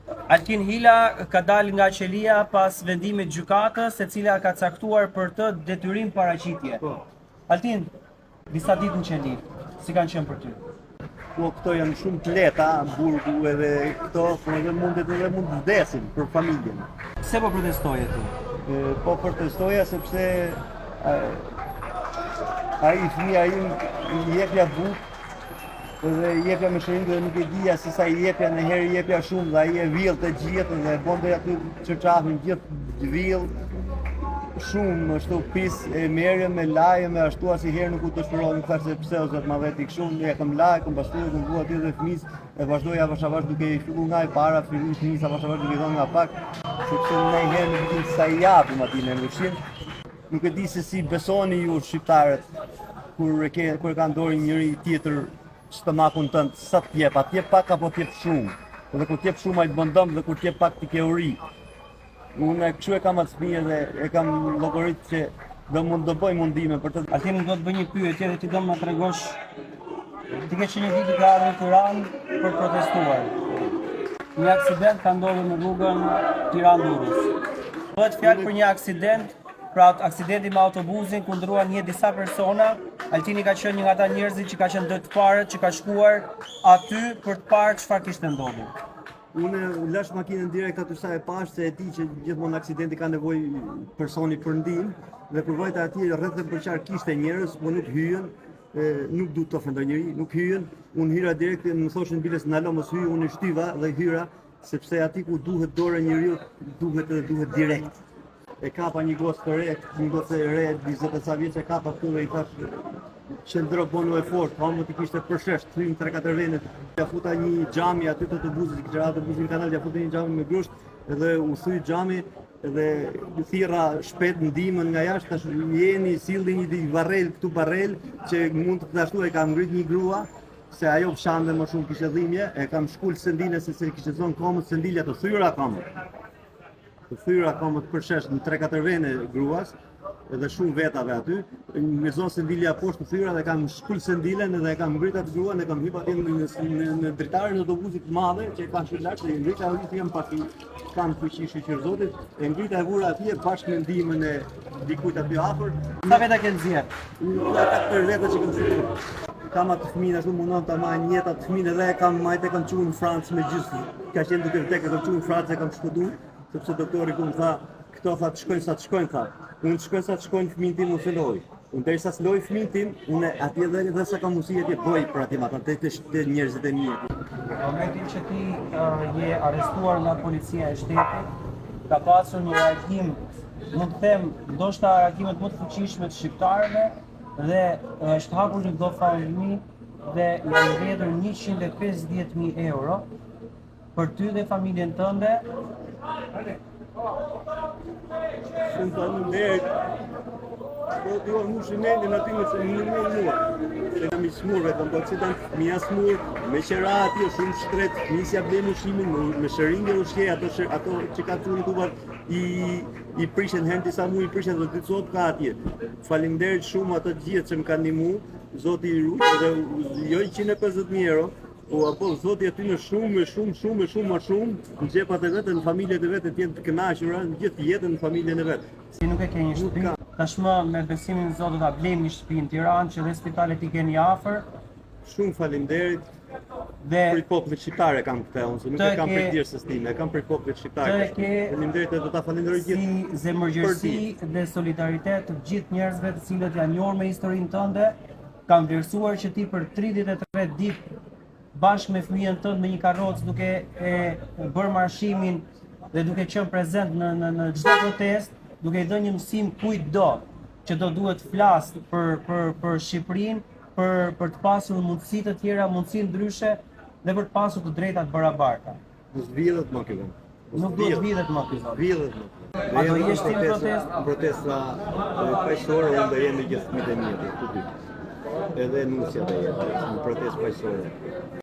Altin Hila ka dalë nga qelia pas vendimit gjykatës, e cila ka caktuar për të detyrim paraqitje. Altin, disa ditë në qeli, si kanë qenë për ty? Po këto janë shumë të lehta, burgu edhe këto, po edhe mund të vdesin për familjen. Pse po protestoje ti? Po protestoja sepse ai fëmia im i jepja bukë dhe i jepja me shërim dhe nuk e dija se sa i jepja, në herë i jepja shumë dhe ai e vill të gjithë dhe bonte aty çerçafin gjithë vill. Shumë ashtu pis e merrem me laje me ashtu asnjëherë nuk u të shpëroi, më thash se pse o zot ma veti kështu, e kam laje, kam pastruar, kam vuar aty dhe fëmis e vazhdoi avash duke i filluar nga e para, fëmis avash duke i dhënë nga pak, sepse ndonjëherë nuk di sa i japim atij në ndryshin. Nuk e di se si besoni ju shqiptarët kur ka dorë njëri tjetër stomakun tënd, sa t'jep, a t'jep pak apo t'jep shumë. Dhe kur t'jep shumë ai të bën dëm dhe kur t'jep pak ti ke uri. Unë kështu e kam atë fëmijë dhe e kam llogaritë që do bëj mundime për të. Altin do të bëj një pyetje dhe ti do më tregosh. Ti ke qenë një ditë ka ardhur në Tiranë për protestuar. Një aksident ka ndodhur në rrugën Tiranë-Durrës. Bëhet fjalë për një aksident, pra aksidenti me autobusin ku ndruan disa persona. Altini ka qenë një nga ata njerëzit që ka qenë ndër të parët që ka shkuar aty për të parë çfarë kishte ndodhur. Unë lash makinën direkt aty sa e pash se e di që gjithmonë aksidenti ka nevojë personi për ndihmë dhe përvojta aty rreth e përqar kishte njerëz, po nuk hyjën, nuk du të ofendoj njëri, nuk hyjën. Unë hyra direkt, më thoshin biles ndalo mos hyj, unë shtyva dhe hyra sepse aty ku duhet dorë njeriu duhet direkt. E kapa një gocë të re, një gocë e re, 20 sa vjeç e kapa këtu dhe i thash qëndro bonu e fort, hamë t'i kishte përshesht, thym 3-4 venet. Ja futa një xhami aty të autobusit, që autobusin kanal, ja futa një xhami me grusht, edhe u thuj xhami, edhe thirra shpejt ndihmën nga jashtë, tash jeni silli një barrel këtu barrel, që mund të dashtu e kam ngrit një grua, se ajo fshande më shumë kishte dhimbje, e kam shkull sendile se kishte zonë komët, sendilja të thyra komët. Të thyra komët përshesht në 3-4 vene gruas, edhe shumë vetave aty, me zonë sendilja poshtë të thyra dhe kam shkull sendilen edhe kam ngrit atë gruan dhe kam hip aty në dritarin e autobusit të madhe që e kanë shqyllaq dhe ngrita aty jam pati kam fuqi shqyqyr zotit e ngrita e vura atje bashkë me ndihmën e dikujt aty afër. Sa veta ke nxjerr? Ata 4 veta që kam shkuar. Kam atë fëmijë ashtu mundon ta marr një atë fëmijën edhe kam majtë kam çuar në Francë me gjithë. Ka qenë duke vdekur kam çuar në Francë e kam shpëtuar sepse doktori ku më tha këto tha të shkojnë sa të shkojnë tha. Unë të shkojnë sa të shkojnë fëmijën tim unë loj. Unë derisa të loj fëmijën tim, unë atje dhe sa kam mundësi atje bëj për atë ata të njerëzit e mirë. Në momentin që ti je arrestuar nga policia e shtetit, ka pasur një reagim, mund të them, ndoshta reagimet më të fuqishme të shqiptarëve dhe është hapur një GoFundMe dhe janë mbledhur 150.000 euro për ty dhe familjen tënde. Shumë faleminderit. Po t'ju mushi mendin aty me se nuk më mua. Se kam i smur vetëm, po që tanë fëmija smur, me qera aty, shumë shtret, nisja ble mushimin, me shëringe ushqej, ato që ka të tubat i prishen, hen disa mu i prishen dhe të sot ka atje. Faleminderit shumë ato gjithë që më kanë ndihmu, Zoti i ruaj dhe jo 150.000 euro, po apo Zoti aty në shumë më shumë, në xhepat e vetë, në familjet e vetë të jenë të kënaqura, në gjithë jetën në familjen e vet. Si nuk e ke një shtëpi, tashmë me besimin në Zot do ta blejmë një shtëpi në Tiranë që dhe spitalet i keni afër. Shumë faleminderit. Dhe për popullit shqiptar e kam këtë unë, se nuk e kam për tjerësës time, e kam për popullit shqiptar. Faleminderit dhe do ta falenderoj gjithë. Si zemërgjërsi dhe solidaritet të gjithë njerëzve të cilët janë njohur me historinë tënde, kam vlerësuar që ti për 33 ditë bashkë me fëmijën tënd me një karrocë duke e bërë marshimin dhe duke qenë prezent në çdo protestë, duke i dhënë një mësim kujtdo që do duhet flas për Shqipërinë, për të pasur mundësi të tjera, mundësi ndryshe dhe për të pasur të drejtat barabarta. Nuk vjedhet më ky vend. Nuk do të vjedhet më ky vend. Vjedhet më. A do jesh ti në protestë? Protesta paqësorë unë do jem me gjithë fëmijët e mi këtu. Edhe nusja do jetë në protestë paqësorë.